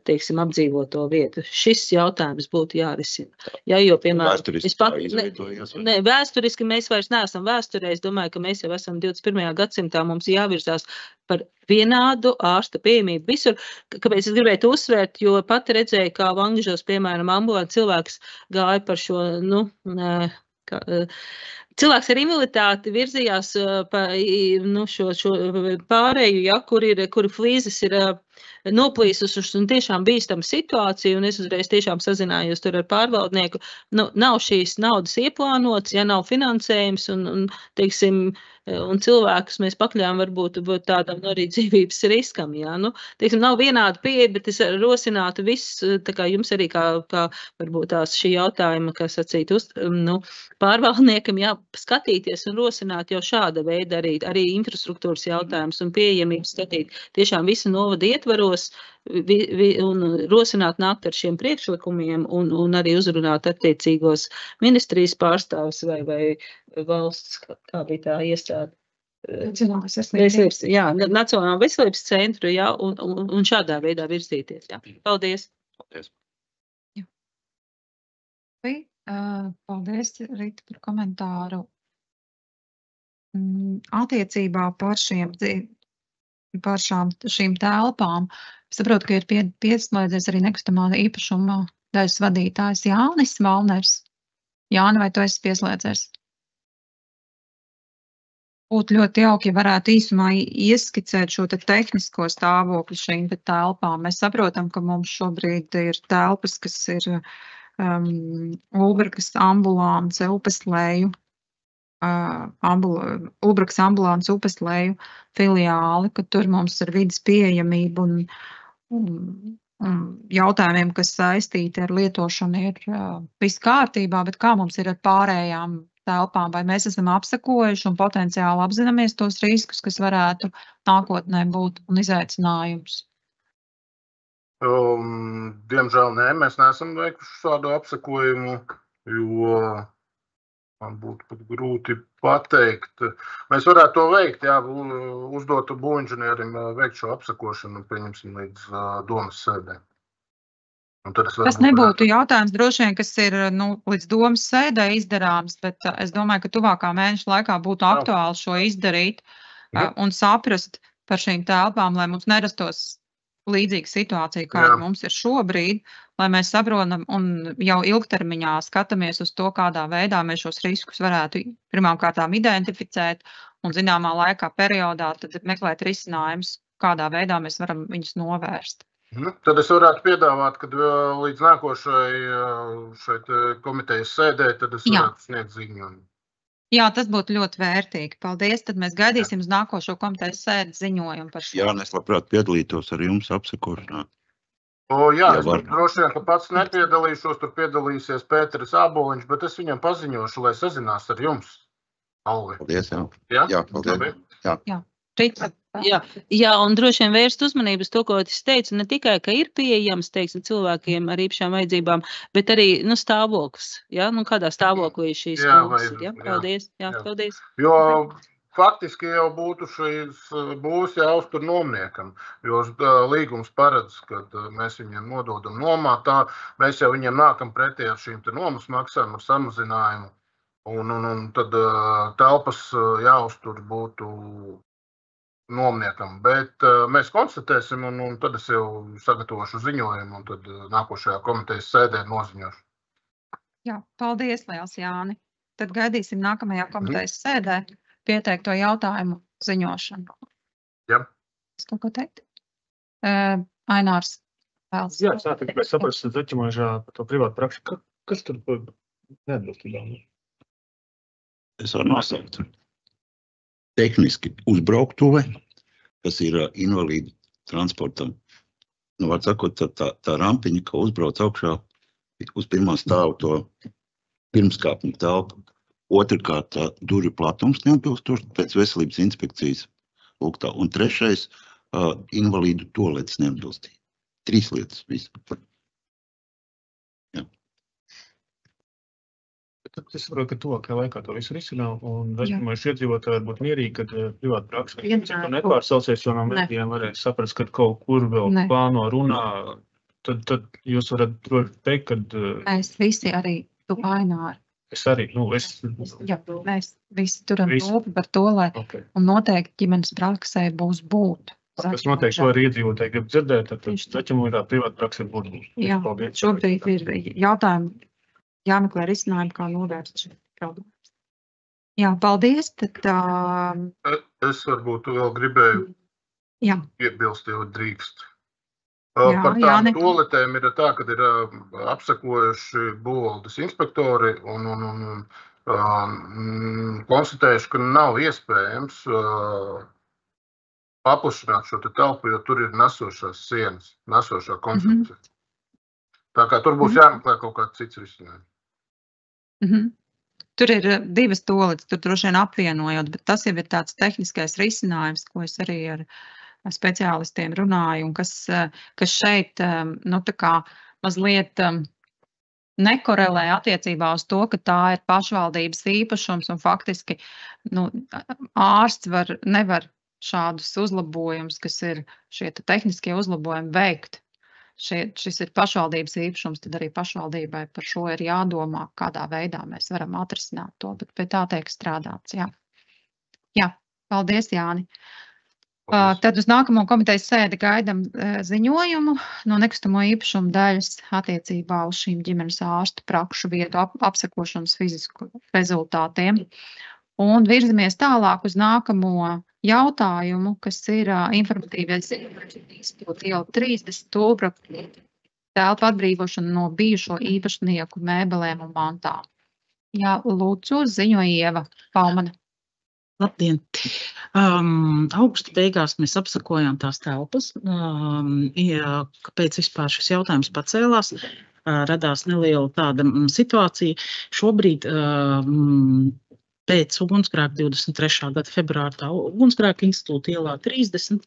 teiksim, apdzīvoto vietu. Šis jautājums būtu jārisina. Ja, jo, piemēram, vēsturiski mēs vairs neesam vēsturē, es domāju, ka mēs jau esam 21. gadsimtā, mums jāvirzās par vienādu ārsta pieejamību visur. Kāpēc es gribētu uzsvērt, jo pati redzēju, kā Vangažos, piemēram, ambulanti cilvēks gāja par šo, cilvēks ar invaliditāti virzījās pa šo pārēju, ja, kur flīzes ir noplīsus un tiešām bīstama situācija, un es uzreiz tiešām sazinājos tur ar pārvaldnieku. Nu, nav šīs naudas ieplānots, ja nav finansējums, un teiksim, un cilvēkus mēs pakļām varbūt tādam arī dzīvības riskam, jā. Nu, teiksim, nav vienāda pieeja, bet es rosinātu viss, tā kā jums arī kā varbūt tās šī jautājuma, kā sacīt, pārvaldniekam, jā, skatīties un rosināt jau šāda veida arī infrastruktūras jautājums un pieejamības skatīt tiešām visu novada ietvaros un rosināt nākt ar šiem priekšlikumiem un arī uzrunāt attiecīgos ministrijas pārstāvus vai valsts, kā bija tā iestāde. Nacionālā veselības centru, jā, un šādā veidā virzīties, jā. Paldies. Paldies. Paldies, Rita, par komentāru. Attiecībā par šīm telpām. Saprotu, ka ir pieslēdzies arī nekustamā īpašuma daļas vadītājs Jānis Valners. Jāni, vai tu esi pieslēdzies? Būtu ļoti jauki, ja varētu īsumā ieskicēt šo tehnisko stāvokli šīm telpām. Mēs saprotam, ka mums šobrīd ir telpas, kas ir Ulbrakas ambulance Upesleju, Ulbrakas ambulance Upesleju filiāli, ka tur mums ir vidas pieejamība un jautājumiem, kas saistīti ar lietošanu, ir viss kārtībā, bet kā mums ir ar pārējām telpām, vai mēs esam apsekojuši un potenciāli apzināmies tos riskus, kas varētu nākotnē būt un izaicinājums? Diemžēl nē, mēs neesam veikuši šādu apsekojumu, jo man būtu pat grūti pateikt. Mēs varētu to veikt, jā, uzdot būvinženierim veikt šo apsekošanu, pieņemsim līdz domas sēdē. Tas nebūtu jautājums droši vien, kas ir līdz domas sēdē izdarāms, bet es domāju, ka tuvākā mēneša laikā būtu aktuāli šo izdarīt un saprast par šīm telpām, lai mums nerastos līdzīga situācija, kāda mums ir šobrīd, lai mēs saprotam un jau ilgtermiņā skatāmies uz to, kādā veidā mēs šos riskus varētu pirmām kārtām identificēt un zināmā laikā periodā tad meklēt risinājumus, kādā veidā mēs varam viņus novērst. Tad es varētu piedāvāt, ka līdz nākošai komitejas sēdē, tad es varētu sniegt ziņojumu. Jā, tas būtu ļoti vērtīgi. Paldies, tad mēs gaidīsim uz nākošo komitejas sēdi ziņojumu par šo. Jā, es labprāt piedalītos ar jums apsekošanā. Jā, es droši vien, ka pats nepiedalīšos, tur piedalīsies Pēteris Āboliņš, bet es viņam paziņošu, lai sazinās ar jums. Alvi. Paldies, jā. Jā, paldies. Jā. Rita. Jā, un droši vien vērst uzmanības to, ko es teicu, ne tikai, ka ir pieejams, teiksim, cilvēkiem ar īpašām vajadzībām, bet arī, stāvoklis, jā, kādā stāvoklī šīs skolas ir, jā, paldies, jā, paldies. Jo faktiski jau būs jāuztur nomniekam, jo līgums paredz, kad mēs viņiem nododam nomā, tā mēs jau viņiem nākam pretī ar šīm te nomas maksām, ar samazinājumu, un tad telpas jāuztur būtu nomniekam, bet mēs konstatēsim, un tad es jau sagatavošu ziņojumu, un tad nākošajā komitejas sēdē noziņošu. Jā, paldies liels, Jāni. Tad gaidīsim nākamajā komitejas sēdē pieteikto jautājumu ziņošanu. Jā. Es kaut ko teikt? Ainārs vēlas. Jā, es tikai saprastu, zaķimožā par to privātu praksi. Kas tur neatbilstībā? Es varu nosaukt. Tehniski uzbrauktuve, kas ir invalīdu transportam. Var sakot, tā rampiņa, ka uzbrauc augšā uz pirmā stāvu to pirmskāpņu telpu. Otrkārt, durvju platums neatbilstoši pēc veselības inspekcijas. Un trešais, invalīdu tualetes neatbilstīgi. 3 lietas vispār. Es saprotu, ka tuvākajā laikā to visu risinā, un zaķimojuši iedzīvotāji var būt mierīgi, kad privāta praksa nepārcelsies, jo no medijiem varēs saprast, kad kaut kur vēl plāno runā, tad jūs varat teikt, kad... Mēs visi arī tu Aināri. Es arī, Jā, mēs visi turam rūpi par to, lai un noteikti ģimenes praksē būs būt. Tas noteikti, ko arī iedzīvotāji grib dzirdēt, tad zaķimojā privāta praksa ir būt. Jā, šobrīd ir jautājumi. Jāmeklē risinājumi, kā novērst šī problēmas. Jā, paldies. Tad, Es varbūt vēl gribēju iebilst, jo drīkst. Par tām toaletēm ir tā, ka ir apsekojuši būvvaldes inspektori un konstatējuši, ka nav iespējams paplašināt šo telpu, jo tur ir nesošās sienas, nesošā konstrukcija. Tā kā tur būs jāmeklē kaut kāds cits risinājums. Tur ir divas toaletes, tur droši vien apvienojot, bet tas jau ir tāds tehniskais risinājums, ko es arī ar speciālistiem runāju, un kas šeit, tā kā mazliet nekorelē attiecībā uz to, ka tā ir pašvaldības īpašums, un faktiski, ārsts nevar šādus uzlabojumus, kas ir šie tehniskie uzlabojumi veikt. Šis ir pašvaldības īpašums, tad arī pašvaldībai par šo ir jādomā, kādā veidā mēs varam atrisināt to, bet pie tā tiek strādāts, Jā, paldies, Jāni. Tad uz nākamo komitejas sēdi gaidam ziņojumu no nekustamo īpašumu daļas attiecībā uz šīm ģimenes ārstu prakšu vietu apsekošanas fizisku rezultātiem. Un virzamies tālāk uz nākamo jautājumu, kas ir informatīvais institūta iela 30 Tūlbraku telpu atbrīvošana no bijušo īpašnieku mēbelēm un mantām. Jā, lūdzu, ziņo Ieva Paumane. Labdien! Augusta beigās mēs apsakojām tās telpas. Kāpēc vispār šis jautājums pacēlās? Radās neliela tāda situācija. Šobrīd pēc ugunsgrēka 23. gada februāra tā ugunsgrēka institūta ielā 30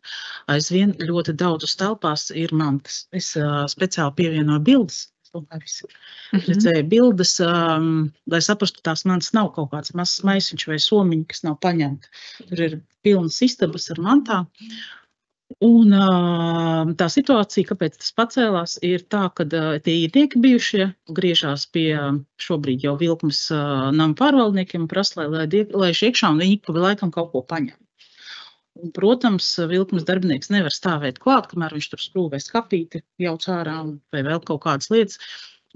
aizvien ļoti daudzas telpās ir mantas. Es speciāli pievienoju bildes. Redzēju bildes, lai saprastu, tās mantas nav kaut kāds mazs maisiņš vai somiņi, kas nav paņemti. Tur ir pilnas istabas ar mantām. Un tā situācija, kāpēc tas pacēlās, ir tā, ka tie īrnieki bijušie griežās pie šobrīd jau Vilkmes nama pārvaldniekiem un prasa, lai laiž iekšā un viņi ik pa laikam kaut ko paņem. Un, protams, Vilkmes darbinieks nevar stāvēt klāt, kamēr viņš tur skrūvē skapīti, jauc ārā vai vēl kaut kādas lietas,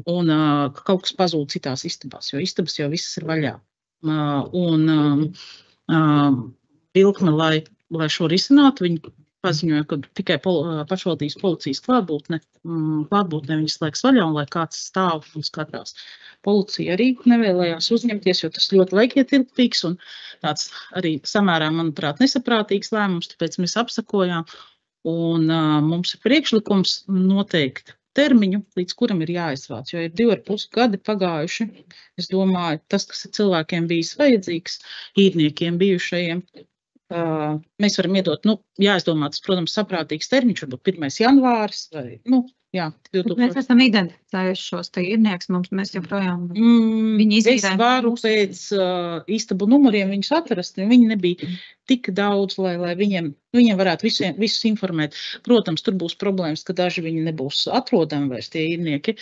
un kaut kas pazūd citās istabās, jo istabas jau visas ir vaļā. Vilkme, lai šo risinātu, viņi paziņoja, ka tikai pašvaldības policijas klātbūtne viņas slēgs vaļā, un lai kāds stāv un skatās. Policija arī nevēlējās uzņemties, jo tas ļoti laikietilpīgs un tāds arī samērā, manuprāt, nesaprātīgs lēmums, tāpēc mēs apsakojām. Un mums ir priekšlikums noteikt termiņu, līdz kuram ir jāizvāc, jo ir 2,5 gadi pagājuši. Es domāju, tas, kas ir cilvēkiem bijis vajadzīgs, īrniekiem bijušajiem, mēs varam iedot, jāizdomā tas, protams, saprātīgs termiņš, varbūt 1. janvāris vai, jā. 2000. Mēs esam identificējuši šos te īrnieks, mēs joprojām viņi izvīrēja. Es varu pēc istabu numuriem viņus atrast, un viņi nebija tik daudz, lai viņiem varētu visus informēt. Protams, tur būs problēmas, ka daži viņi nebūs atrodami vairs tie īrnieki,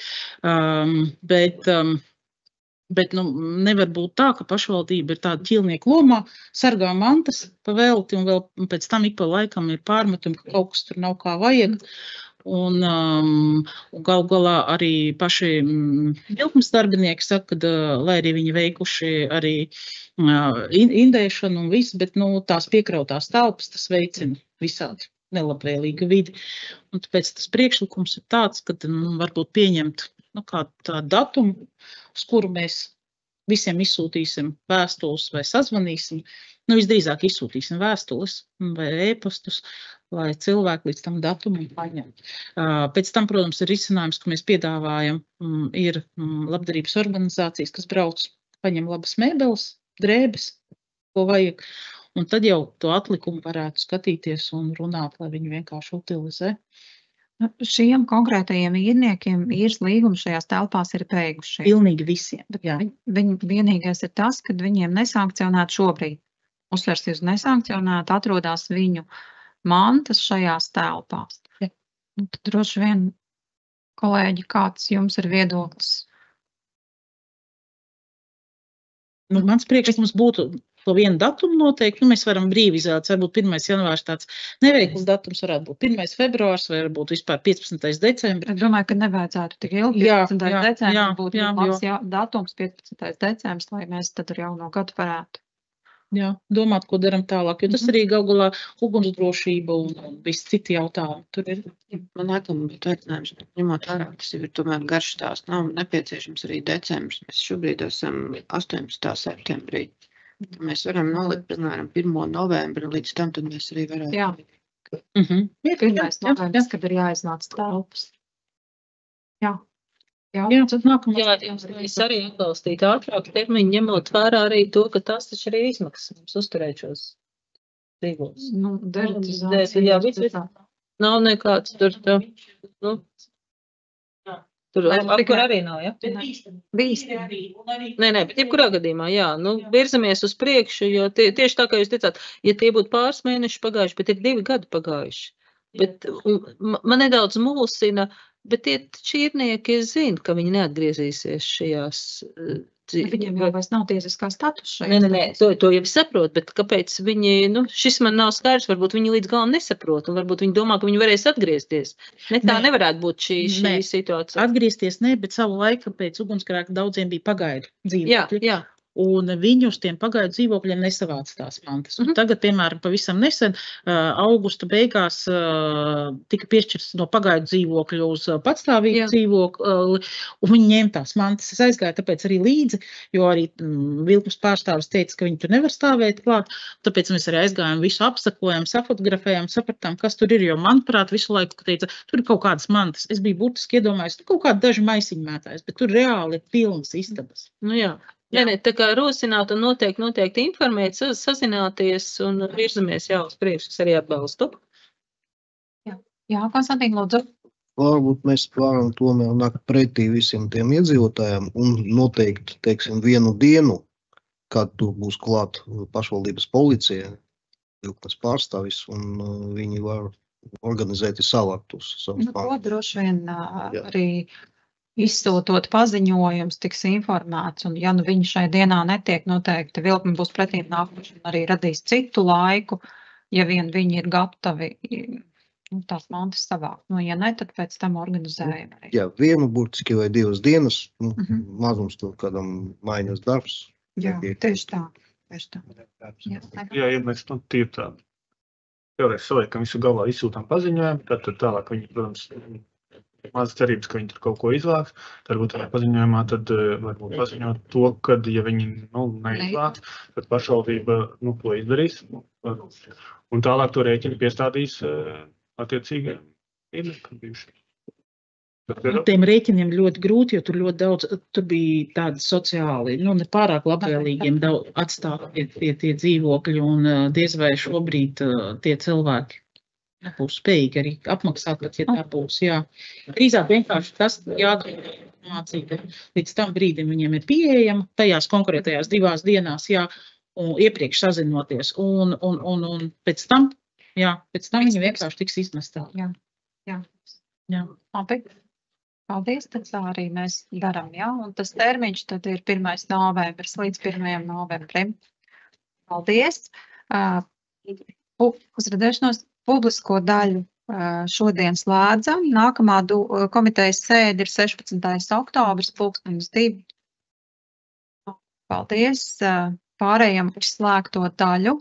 bet nevar būt tā, ka pašvaldība ir tāda ķilnieka lomā, sargā mantas pa velti, un vēl pēc tam ik pa laikam ir pārmetumi, ka kaut kas tur nav kā vajag. Un galu galā arī paši Vilkmes darbinieki saka, ka, lai arī viņi veikuši arī indēšanu un visu, bet tās piekrautās telpas, tas veicina visādi nelabvēlīgu vidi. Un tāpēc tas priekšlikums ir tāds, ka varbūt pieņemt kādu tādu datumu, uz kuru mēs visiem izsūtīsim vēstules vai sazvanīsim. Visdrīzāk izsūtīsim vēstules vai e-pastus, lai cilvēki līdz tam datumam paņem. Pēc tam, protams, ir risinājums, ka mēs piedāvājam, ir labdarības organizācijas, kas brauc, paņem labas mēbeles, drēbes, ko vajag, un tad jau to atlikumu varētu skatīties un runāt, lai viņi vienkārši utilizē. Šiem konkrētajiem īrniekiem īres līgums šajās telpās ir beigušies. Pilnīgi visiem. Viņi vienīgais ir tas, ka viņiem nesankcionēt šobrīd. Uzsvers uz nesankcionēt, atrodas viņu mantas šajās telpās. Tad droši vien, kolēģi, kāds jums ir viedoklis? Mans priekšlikums būtu to vienu datumu noteikti. Mēs varam brīvi izvēlēties. Varbūt 1. janvārs tāds neveikls datums varētu būt 1. februārs vai varbūt vispār 15. decembris. Es domāju, ka nevajadzētu tik ilgi. 15. decembris būtu labs datums, 15. decembris, lai mēs tad ar jauno gadu varētu Jā, domāt, ko daram tālāk, jo tas arī gal galā ugunsdrošība un visi citi jautājumi. Tur ir. Man laikam būtu aicinājums, ņemot vērā, tas ir tomēr garš stāsts, nav nepieciešams arī decembris. Mēs šobrīd esam 18. septembrī. Mēs varam nolikt, piemēram, 1. novembri, līdz tam tad mēs arī varētu. Jā. Pirmais novembris, kad ir jāiznāc telpas. Jā. Jā, tad nākamais. Jā, es arī atbalstītu ātrāk termiņu, ņemot vērā arī to, ka tas taču arī izmaksas mums uzturēt šos dzīvos. Nu, deretizācija. Jā, viss nav nekāds tur, nu, tur apkur arī nav, ja? Bīstami. Nē, bet jebkurā gadījumā, jā, nu, virzamies uz priekšu, jo tieši tā, kā jūs teicāt, ja tie būtu pāris mēneši pagājuši, bet ir 2 gadi pagājuši. Bet man nedaudz mulsina, bet tie šķirnieki zina, ka viņi neatgriezīsies šajās Viņiem jau vairs nav tiesiskā statusa. Nē, to jau es saprotu, bet kāpēc viņi, nu, šis man nav skaidrs, varbūt viņi līdz galam nesaprot, un varbūt viņi domā, ka viņi varēs atgriezties. Tā nevarētu būt šī situācija. Atgriezties ne, bet savu laiku pēc ugunsgrēka daudziem bija pagaidu dzīvokļi. Jā. Un viņi uz tiem pagaidu dzīvokļiem nesavāca tās mantas. Un tagad, piemēram, pavisam nesen, augusta beigās tika piešķirts no pagaidu dzīvokļu uz patstāvīgu dzīvokli, un viņi ņēma tās mantas. Es aizgāju tāpēc arī līdzi, jo arī Vilkums pārstāvis teica, ka viņi tur nevar stāvēt klāt. Tāpēc mēs arī aizgājām, visu apsakojām, safotografējām, sapratām, kas tur ir, jo, manuprāt, visu laiku teica, tur ir kaut kādas mantas. Es biju burtiski iedomājis, kaut kādi daži maisiņu mētājs, bet tur reāli ir pilnas istabas. Nu jā. Nē, tā kā rosināt un noteikti informēt, sazināties un virzamies jau uz priekšu, es arī atbalstu. Jā, Konstantīna, lūdzu. Varbūt mēs varam tomēr nākt pretī visiem tiem iedzīvotājiem un noteikt, teiksim, 1 dienu, kad tur būs klāt pašvaldības policija, Vilkmes pārstāvis, un viņi var organizēt savāktus. Nu, to droši vien arī izsūtot paziņojums, tiks informēts, un ja nu viņi šai dienā netiek, noteikti Vilkme būs pretīm nākuši un arī radīs citu laiku, ja vien viņi ir gatavi tās mantas savākt. Nu, ja ne, tad pēc tam organizējam arī. Jā, 1 burtiski vai 2 dienas, mazums tur kādam maiņas darbs. Jā, tieši tā. Jā, ja mēs tīri tā, vēlreiz saliekam visu galvā, izsūtām paziņojumu, tad tālāk viņi, protams, mazas cerības, ka viņi tur kaut ko izvāks, tad varbūt tajā paziņojumā tad varbūt paziņot to, kad, ja viņi neizvāks, tad pašvaldība to izdarīs. Un tālāk to rēķinu piestādīs attiecīgi bijuši. Tiem rēķiniem ļoti grūti, jo tur ļoti daudz, tur bija tādi sociāli, nepārāk labvēlīgiem atstāti tie dzīvokļi, un diez vai šobrīd tie cilvēki nebūs spējīgi arī apmaksāt, pat ja tā būs, jā. Drīzāk vienkārši tas jādara informācija, ka līdz tam brīdim viņiem ir pieejama tajās konkrētajās 2 dienās, jā, un iepriekš sazinoties, un pēc tam viņi vienkārši tiks izmestā. Jā. Labi. Paldies, tad tā arī mēs daram, jā, un tas termiņš tad ir 1. novembris līdz 1. novembrim. Paldies. Uz redzēšanos. Publisko daļu šodien slēdzam. Nākamā komitejas sēde ir 16. oktobris, 12:02. Paldies. Pārējām uz slēgto daļu.